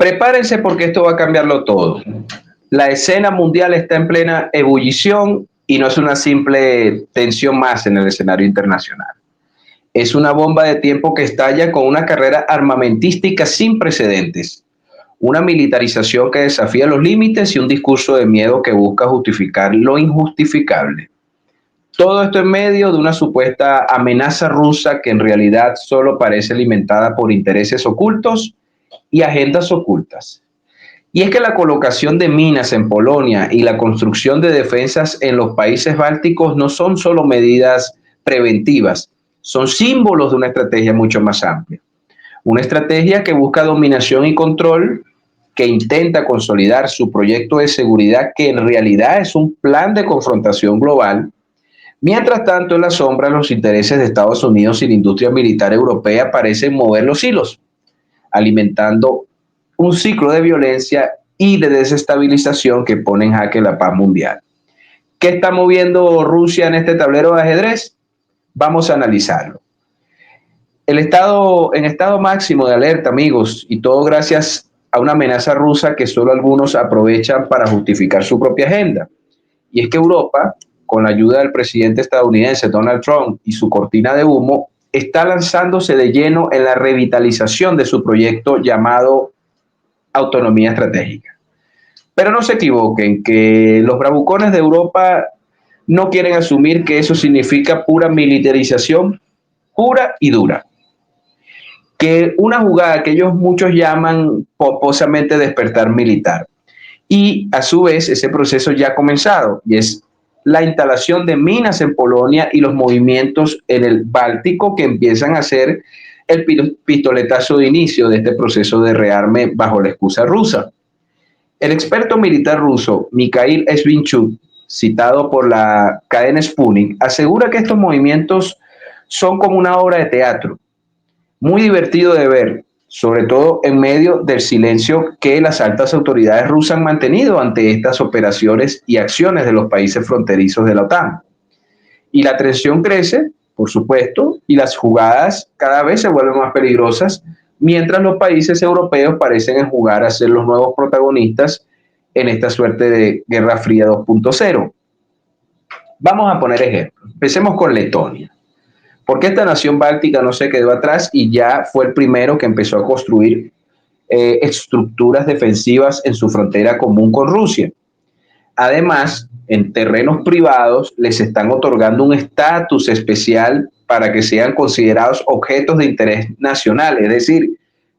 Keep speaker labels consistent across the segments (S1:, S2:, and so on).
S1: Prepárense porque esto va a cambiarlo todo. La escena mundial está en plena ebullición y no es una simple tensión más en el escenario internacional. Es una bomba de tiempo que estalla con una carrera armamentística sin precedentes, una militarización que desafía los límites y un discurso de miedo que busca justificar lo injustificable. Todo esto en medio de una supuesta amenaza rusa que en realidad solo parece alimentada por intereses ocultos y agendas ocultas. Y es que la colocación de minas en Polonia y la construcción de defensas en los países bálticos no son solo medidas preventivas, son símbolos de una estrategia mucho más amplia. Una estrategia que busca dominación y control, que intenta consolidar su proyecto de seguridad, que en realidad es un plan de confrontación global. Mientras tanto, en la sombra, los intereses de Estados Unidos y la industria militar europea parecen mover los hilos, alimentando un ciclo de violencia y de desestabilización que pone en jaque la paz mundial. ¿Qué está moviendo Rusia en este tablero de ajedrez? Vamos a analizarlo. En estado máximo de alerta, amigos, y todo gracias a una amenaza rusa que solo algunos aprovechan para justificar su propia agenda. Y es que Europa, con la ayuda del presidente estadounidense Donald Trump y su cortina de humo, está lanzándose de lleno en la revitalización de su proyecto llamado autonomía estratégica. Pero no se equivoquen, que los bravucones de Europa no quieren asumir que eso significa pura militarización, pura y dura. Que una jugada que ellos muchos llaman pomposamente despertar militar. Y a su vez ese proceso ya ha comenzado y es la instalación de minas en Polonia y los movimientos en el Báltico que empiezan a ser el pistoletazo de inicio de este proceso de rearme bajo la excusa rusa. El experto militar ruso Mikhail Svinchuk, citado por la cadena Sputnik, asegura que estos movimientos son como una obra de teatro, muy divertido de ver, sobre todo en medio del silencio que las altas autoridades rusas han mantenido ante estas operaciones y acciones de los países fronterizos de la OTAN. Y la tensión crece, por supuesto, y las jugadas cada vez se vuelven más peligrosas, mientras los países europeos parecen jugar a ser los nuevos protagonistas en esta suerte de Guerra Fría 2.0. Vamos a poner ejemplos. Empecemos con Letonia. Porque esta nación báltica no se quedó atrás y ya fue el primero que empezó a construir estructuras defensivas en su frontera común con Rusia. Además, en terrenos privados les están otorgando un estatus especial para que sean considerados objetos de interés nacional, es decir,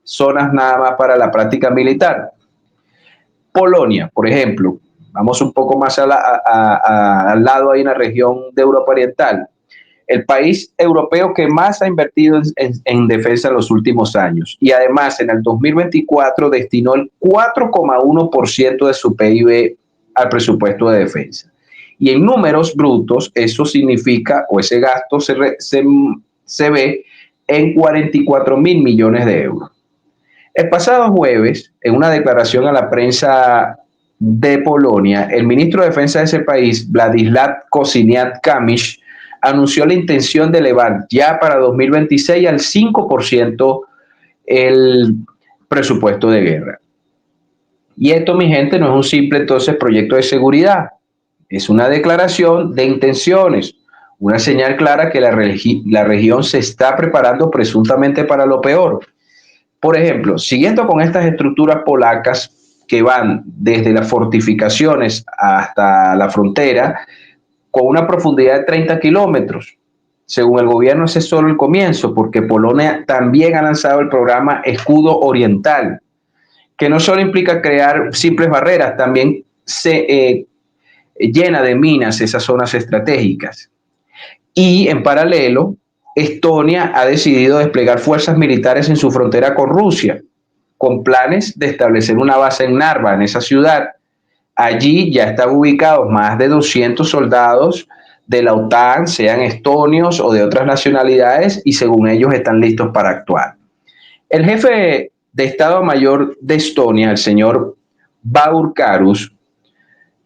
S1: zonas nada más para la práctica militar. Polonia, por ejemplo, vamos un poco más al lado, hay una región de Europa Oriental, el país europeo que más ha invertido en defensa en los últimos años. Y además, en el 2024 destinó el 4,1% de su PIB al presupuesto de defensa. Y en números brutos, eso significa, o ese gasto se ve en 44.000 millones de euros. El pasado jueves, en una declaración a la prensa de Polonia, el ministro de Defensa de ese país, Władysław Kosiniak-Kamysz, anunció la intención de elevar ya para 2026 al 5% el presupuesto de guerra. Y esto, mi gente, no es un simple entonces proyecto de seguridad, es una declaración de intenciones, una señal clara que la región se está preparando presuntamente para lo peor. Por ejemplo, siguiendo con estas estructuras polacas que van desde las fortificaciones hasta la frontera, con una profundidad de 30 kilómetros. Según el gobierno, ese es solo el comienzo, porque Polonia también ha lanzado el programa Escudo Oriental, que no solo implica crear simples barreras, también se llena de minas esas zonas estratégicas. Y en paralelo, Estonia ha decidido desplegar fuerzas militares en su frontera con Rusia, con planes de establecer una base en Narva, en esa ciudad. Allí ya están ubicados más de 200 soldados de la OTAN, sean estonios o de otras nacionalidades, y según ellos están listos para actuar. El jefe de Estado Mayor de Estonia, el señor Baur Karus,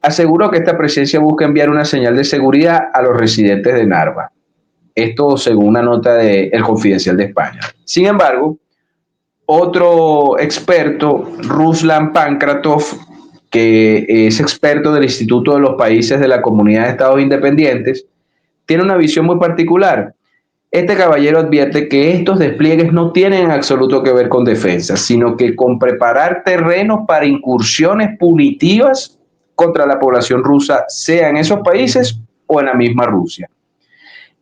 S1: aseguró que esta presencia busca enviar una señal de seguridad a los residentes de Narva. Esto según una nota de El Confidencial de España. Sin embargo, Otro experto, Ruslan Pankratov, que es experto del Instituto de los Países de la Comunidad de Estados Independientes, tiene una visión muy particular. Este caballero advierte que estos despliegues no tienen en absoluto que ver con defensa, sino que con preparar terrenos para incursiones punitivas contra la población rusa, sea en esos países o en la misma Rusia.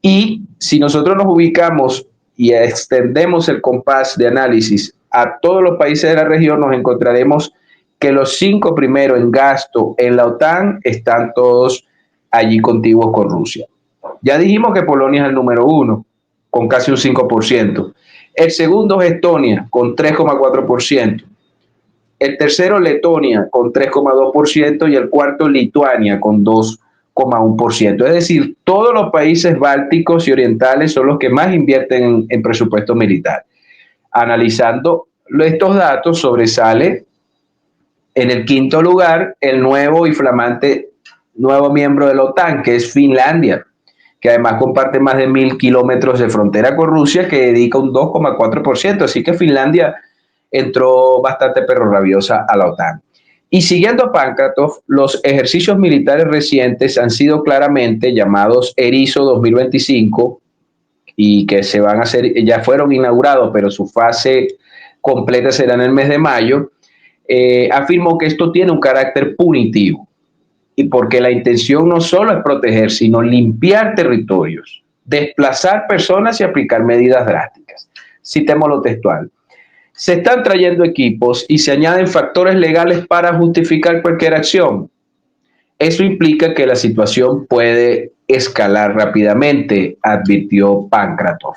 S1: Y si nosotros nos ubicamos y extendemos el compás de análisis a todos los países de la región, nos encontraremos que los 5 primeros en gasto en la OTAN están todos allí contiguos con Rusia. Ya dijimos que Polonia es el número 1, con casi un 5%. El segundo es Estonia, con 3,4%. El tercero, Letonia, con 3,2%. Y el cuarto, Lituania, con 2,1%. Es decir, todos los países bálticos y orientales son los que más invierten en presupuesto militar. Analizando estos datos, sobresale en el quinto lugar el nuevo y flamante nuevo miembro de la OTAN, que es Finlandia, que además comparte más de 1.000 kilómetros de frontera con Rusia, que dedica un 2,4%. Así que Finlandia entró bastante perro rabiosa a la OTAN. Y siguiendo a Pankratov, los ejercicios militares recientes han sido claramente llamados Erizo 2025 y que se van a hacer, ya fueron inaugurados, pero su fase completa será en el mes de mayo. Afirmó que esto tiene un carácter punitivo y porque la intención no solo es proteger, sino limpiar territorios, desplazar personas y aplicar medidas drásticas. Citemos lo textual. Se están trayendo equipos y se añaden factores legales para justificar cualquier acción. Eso implica que la situación puede escalar rápidamente, advirtió Pankratov.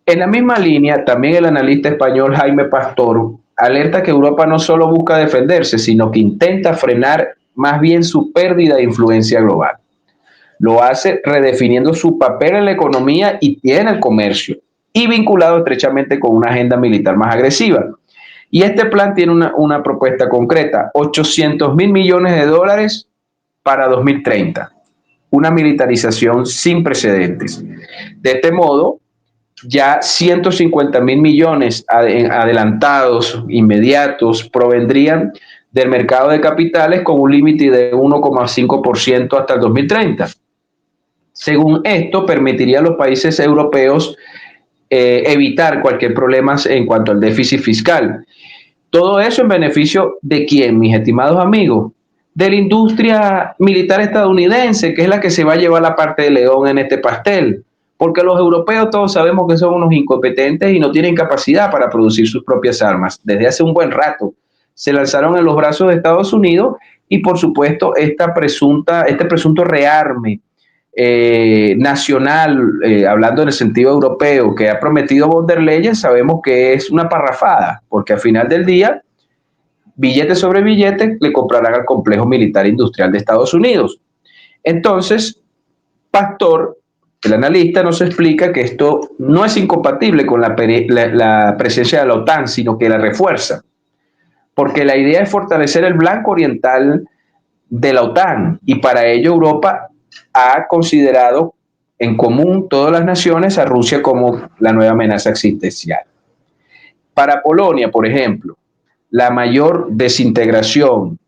S1: En la misma línea, también el analista español Jaime Pastor alerta que Europa no solo busca defenderse, sino que intenta frenar más bien su pérdida de influencia global. Lo hace redefiniendo su papel en la economía y en el comercio, y vinculado estrechamente con una agenda militar más agresiva. Y este plan tiene una propuesta concreta, 800.000 millones de dólares para 2030, una militarización sin precedentes. De este modo, ya 150.000 millones adelantados, inmediatos, provendrían del mercado de capitales con un límite de 1,5% hasta el 2030. Según esto, permitiría a los países europeos evitar cualquier problema en cuanto al déficit fiscal. Todo eso en beneficio de quién, mis estimados amigos, de la industria militar estadounidense, que es la que se va a llevar la parte de león en este pastel, porque los europeos todos sabemos que son unos incompetentes y no tienen capacidad para producir sus propias armas. Desde hace un buen rato se lanzaron en los brazos de Estados Unidos y por supuesto este presunto rearme nacional, hablando en el sentido europeo, que ha prometido von der Leyen, sabemos que es una parrafada, porque al final del día, billete sobre billete, le comprarán al complejo militar industrial de Estados Unidos. Entonces, Pastor, el analista, nos explica que esto no es incompatible con la presencia de la OTAN, sino que la refuerza, porque la idea es fortalecer el blanco oriental de la OTAN, y para ello Europa ha considerado en común todas las naciones a Rusia como la nueva amenaza existencial. Para Polonia, por ejemplo, la mayor desintegración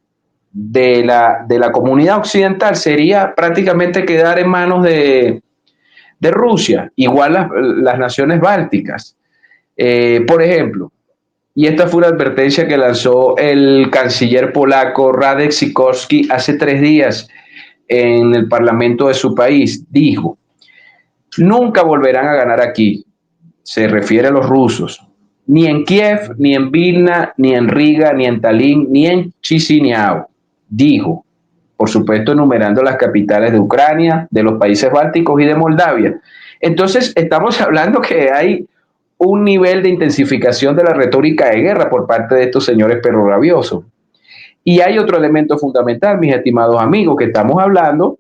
S1: de la comunidad occidental sería prácticamente quedar en manos de Rusia, igual las naciones bálticas. Por ejemplo, y esta fue una advertencia que lanzó el canciller polaco Radek Sikorski hace 3 días en el parlamento de su país, dijo: nunca volverán a ganar aquí, se refiere a los rusos, ni en Kiev, ni en Vilna, ni en Riga, ni en Tallinn, ni en Chisinau, dijo, por supuesto enumerando las capitales de Ucrania, de los países bálticos y de Moldavia. Entonces estamos hablando que hay un nivel de intensificación de la retórica de guerra por parte de estos señores perro rabiosos. Y hay otro elemento fundamental, mis estimados amigos, que estamos hablando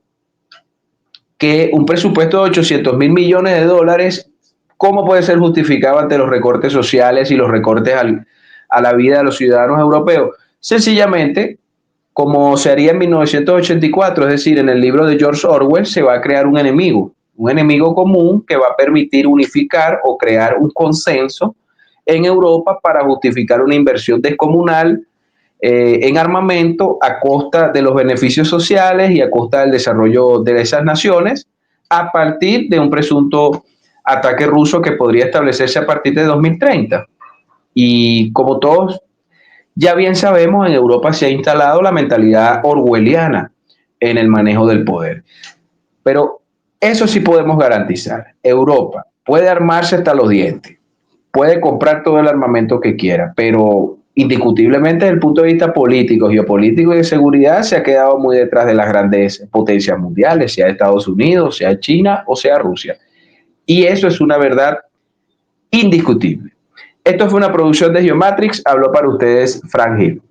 S1: que un presupuesto de 800.000 millones de dólares, ¿cómo puede ser justificado ante los recortes sociales y los recortes a la vida de los ciudadanos europeos? Sencillamente, como se haría en 1984, es decir, en el libro de George Orwell, se va a crear un enemigo común que va a permitir unificar o crear un consenso en Europa para justificar una inversión descomunal en armamento a costa de los beneficios sociales y a costa del desarrollo de esas naciones, a partir de un presunto ataque ruso que podría establecerse a partir de 2030. Y como todos ya bien sabemos, en Europa se ha instalado la mentalidad orwelliana en el manejo del poder. Pero eso sí podemos garantizar. Europa puede armarse hasta los dientes, puede comprar todo el armamento que quiera, pero indiscutiblemente desde el punto de vista político, geopolítico y de seguridad se ha quedado muy detrás de las grandes potencias mundiales, sea Estados Unidos, sea China o sea Rusia. Y eso es una verdad indiscutible. Esto fue una producción de Geomatrix, habló para ustedes Frank Gil.